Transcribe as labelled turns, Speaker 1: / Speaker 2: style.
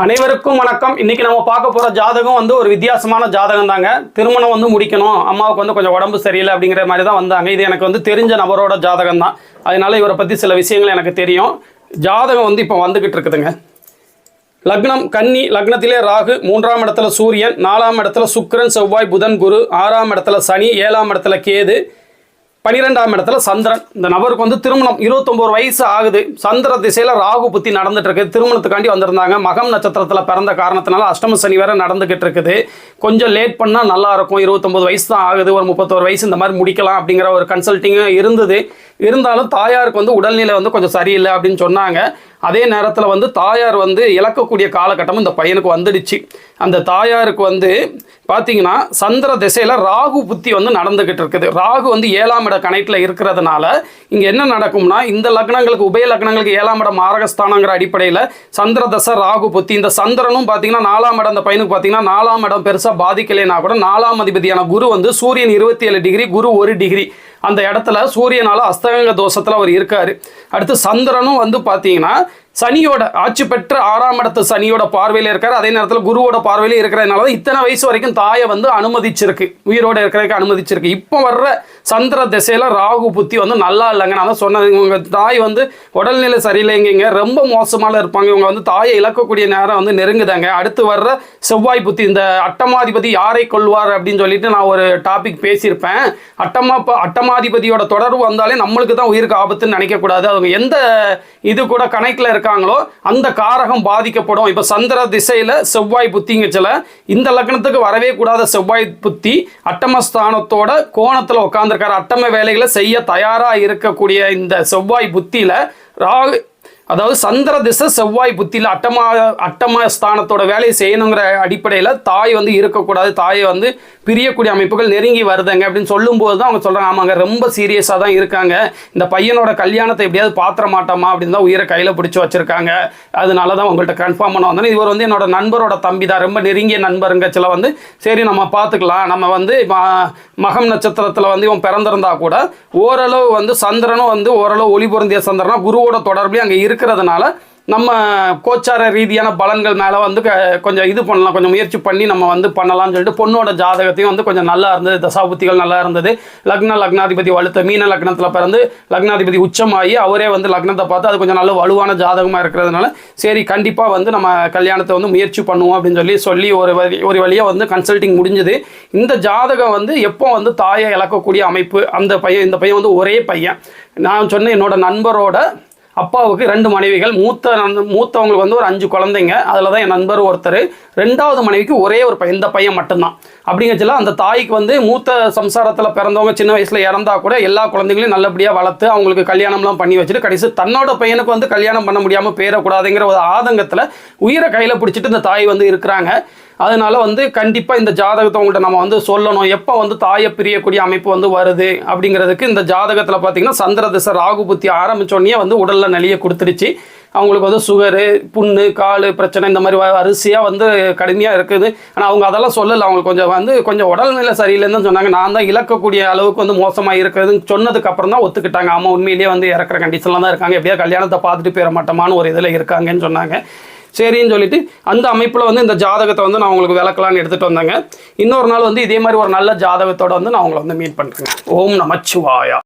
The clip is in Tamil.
Speaker 1: அனைவருக்கும் வணக்கம். இன்னைக்கு நம்ம பார்க்க போற ஜாதகம் வந்து ஒரு வித்தியாசமான ஜாதகம் தாங்க. திருமணம் வந்து முடிக்கணும், அம்மாவுக்கு வந்து கொஞ்சம் உடம்பு சரியில்லை அப்படிங்கிற மாதிரி தான் வந்தாங்க. இது எனக்கு வந்து தெரிஞ்ச நபரோட ஜாதகம் தான், அதனால இவரை பற்றி சில விஷயங்கள் எனக்கு தெரியும். ஜாதகம் வந்து இப்போ வந்துகிட்டு இருக்குதுங்க. லக்னம் கன்னி, லக்னத்திலே ராகு, 3ஆம் இடத்துல சூரியன், 4ஆம் இடத்துல சுக்கிரன், செவ்வாய், புதன், குரு, 6ஆம் இடத்துல சனி, 7ஆம் இடத்துல கேது, 12ஆம் இடத்துல சந்திரன். இந்த நபருக்கு வந்து திருமணம் 29 வயசு ஆகுது. சந்திர திசையில் ராகு புத்தி நடந்துட்டு இருக்கு. திருமணத்துக்காண்டி வந்திருந்தாங்க. மகம் நட்சத்திரத்தில் பிறந்த காரணத்தினால அஷ்டம சனி வேற நடந்துகிட்டு இருக்குது. கொஞ்சம் லேட் பண்ணால் நல்லா இருக்கும். 29 வயசு தான் ஆகுது, ஒரு 31 வயசு இந்த மாதிரி முடிக்கலாம் அப்படிங்கிற ஒரு கன்சல்ட்டிங்கும் இருந்தது. இருந்தாலும் தாயாருக்கு வந்து உடல்நிலை வந்து கொஞ்சம் சரியில்லை அப்படின்னு சொன்னாங்க. அதே நேரத்தில் வந்து தாயார் வந்து இழக்கக்கூடிய காலகட்டமும் இந்த பையனுக்கு வந்துடுச்சு. அந்த தாயாருக்கு வந்து பார்த்தீங்கன்னா சந்திர திசையில் ராகு புத்தி வந்து நடந்துக்கிட்டு இருக்குது. ராகு வந்து 7ஆம் இட கணக்கில் இருக்கிறதுனால இங்கே என்ன நடக்கும்னா, இந்த லக்னங்களுக்கு உபய லக்னங்களுக்கு 7ஆம் இடம் மாரகஸ்தானங்கிற அடிப்படையில் சந்திர தசை ராகு புத்தி. இந்த சந்திரனும் பார்த்தீங்கன்னா 4ஆம் இடம், இந்த பையனுக்கு பார்த்தீங்கன்னா 4ஆம் இடம் பெருசாக பாதிக்கலைன்னா கூட 4ஆம் அதிபதியான குரு வந்து சூரியன் 27 டிகிரி, குரு 1 டிகிரி அந்த இடத்துல சூரியனால அஸ்தங்க தோஷத்தில் அவர் இருக்கார். அடுத்து சந்திரனும் வந்து பார்த்தீங்கன்னா சனியோட ஆட்சி பெற்ற 6ஆம் இடத்து சனியோட பார்வையில் இருக்கார். அதே நேரத்தில் குருவோட பார்வையில் இருக்கிறதுனால தான் இத்தனை வயசு வரைக்கும் தாயை வந்து அனுமதிச்சிருக்கு, உயிரோட இருக்கிறதுக்கு அனுமதிச்சிருக்கு. இப்போ வர்ற சந்திர திசையில் ராகு புத்தி வந்து நல்லா இல்லைங்க. நான் தான் சொன்னது, இவங்க தாய் வந்து உடல்நிலை சரியில்லைங்க, ரொம்ப மோசமாக இருப்பாங்க. இவங்க வந்து தாயை இழக்கக்கூடிய நேரம் வந்து நெருங்குதாங்க. அடுத்து வர்ற செவ்வாய் புத்தி, இந்த அட்டமாதிபதி யாரை கொள்வார் அப்படின்னு சொல்லிட்டு நான் ஒரு டாபிக் பேசியிருப்பேன். அட்டமாதிபதியோட தொடர்பு வந்தாலே நம்மளுக்கு தான் உயிருக்கு ஆபத்துன்னு நினைக்கக்கூடாது. அவங்க எந்த இது கூட கணக்கில் இருக்காங்களோ அந்த காரகம் பாதிக்கப்படும். இப்போ சந்திர திசையில் செவ்வாய் புத்திங்கச்சல இந்த லக்னத்துக்கு வரவே கூடாத செவ்வாய் புத்தி அட்டமஸ்தானத்தோட கோணத்தில் உட்காந்துருக்காரு. அட்டம வேலைகளை செய்ய தயாராக இருக்கக்கூடிய இந்த செவ்வாய் புத்தியில் ராகு, அதாவது சந்திர திசை செவ்வாய் புத்தியில் அட்டம ஸ்தானத்தோட வேலையை செய்யணுங்கிற அடிப்படையில் தாய் வந்து இருக்கக்கூடாது, தாயை வந்து பிரியக்கூடிய அமைப்புகள் நெருங்கி வருதுங்க அப்படின்னு சொல்லும்போது தான் அவங்க சொல்கிறாங்க, ஆமாங்க ரொம்ப சீரியஸாக தான் இருக்காங்க, இந்த பையனோட கல்யாணத்தை எப்படியாவது பாத்திர மாட்டோமா அப்படின்னு தான் உயிரை கையில் பிடிச்சி வச்சுருக்காங்க. அதனால தான் உங்கள்கிட்ட கன்ஃபார்ம் பண்ண வந்தேன். இவர் வந்து என்னோட நண்பரோட தம்பி தான், ரொம்ப நெருங்கிய நண்பருங்கச்சில் வந்து சரி நம்ம பார்த்துக்கலாம். நம்ம வந்து மகம் நட்சத்திரத்தில் வந்து இவன் பிறந்திருந்தா கூட ஓரளவு வந்து சந்திரனும் வந்து ஓரளவு ஒளி பொருந்திய சந்திரனா குருவோட தொடர்புலையும் அங்கே இருக்கிறதுனால நம்ம கோச்சார ரீதியான பலன்கள் மேலே வந்து கொஞ்சம் இது பண்ணலாம், கொஞ்சம் முயற்சி பண்ணி நம்ம வந்து பண்ணலாம்னு சொல்லிட்டு பொண்ணோட ஜாதகத்தையும் வந்து கொஞ்சம் நல்லா இருந்தது, தசாபுத்திகள் நல்லா இருந்தது. லக்னாதிபதி வலுத்த மீன லக்னத்தில் பிறந்து லக்னாதிபதி உச்சமாகி அவரே வந்து லக்னத்தை பார்த்து அது கொஞ்சம் நல்ல வலுவான ஜாதகமாக இருக்கிறதுனால சரி கண்டிப்பாக வந்து நம்ம கல்யாணத்தை வந்து முயற்சி பண்ணுவோம் அப்படின்னு சொல்லி ஒரு வழியாக வந்து கன்சல்டிங் முடிஞ்சுது. இந்த ஜாதகம் வந்து எப்போ வந்து தாயை இழக்கக்கூடிய அமைப்பு, இந்த பையன் வந்து ஒரே பையன். நான் சொன்ன என்னோட நண்பரோட அப்பாவுக்கு 2 மனைவிகள், மூத்தவங்களுக்கு வந்து ஒரு 5 குழந்தைங்க. அதில் தான் என் நண்பர் ஒருத்தர். 2வது மனைவிக்கு ஒரே ஒரு பையன், இந்த பையன் மட்டும்தான். அப்படிங்கச்சல அந்த தாய்க்கு வந்து மூத்த சம்சாரத்தில் பிறந்தவங்க சின்ன வயசில் இறந்தா கூட எல்லா குழந்தைங்களையும் நல்லபடியாக வளர்த்து அவங்களுக்கு கல்யாணம்லாம் பண்ணி வச்சுட்டு கடைசி தன்னோட பையனுக்கு வந்து கல்யாணம் பண்ண முடியாமல் பேரக்கூடாதுங்கிற ஒரு ஆதங்கத்தில் உயிரை கையில் பிடிச்சிட்டு இந்த தாய் வந்து இருக்கிறாங்க. அதனால வந்து கண்டிப்பாக இந்த ஜாதகத்தை உங்கள்கிட்ட நம்ம வந்து சொல்லணும், எப்போ வந்து தாயை பிரியக்கூடிய அமைப்பு வந்து வருது அப்படிங்கிறதுக்கு. இந்த ஜாதகத்தில் பார்த்தீங்கன்னா சந்திர திசை ராகு புத்தி ஆரம்பித்தோடனே வந்து உடலில் நலிய கொடுத்துருச்சு. அவங்களுக்கு வந்து சுகரு, புண்ணு, கால் பிரச்சனை இந்த மாதிரி வரிசையாக வந்து கடுமையாக இருக்குது. ஆனால் அவங்க அதெல்லாம் சொல்லலை, அவங்களுக்கு கொஞ்சம் உடல்நிலை சரியில்லைன்னு தான் சொன்னாங்க. நான் தான் இழக்கக்கூடிய அளவுக்கு வந்து மோசமாக இருக்கிறதுன்னு சொன்னதுக்கப்புறம் தான் ஒத்துக்கிட்டாங்க. ஆமாம் உண்மையிலேயே வந்து இறக்குற கண்டிஷனில் தான் இருக்காங்க, எப்படியா கல்யாணத்தை பார்த்துட்டு போயிட மாட்டோமான்னு ஒரு இதில் இருக்காங்கன்னு சொன்னாங்க. சரின்னு சொல்லிட்டு அந்த அமைப்பில் வந்து இந்த ஜாதகத்தை வந்து நான் உங்களுக்கு விளக்கலான்னு எடுத்துகிட்டு வந்தேங்க. இன்னொரு நாள் வந்து இதே மாதிரி ஒரு நல்ல ஜாதகத்தோடு வந்து நான் உங்களை வந்து மீட் பண்ணுறேங்க. ஓம் நமச்சிவாயா.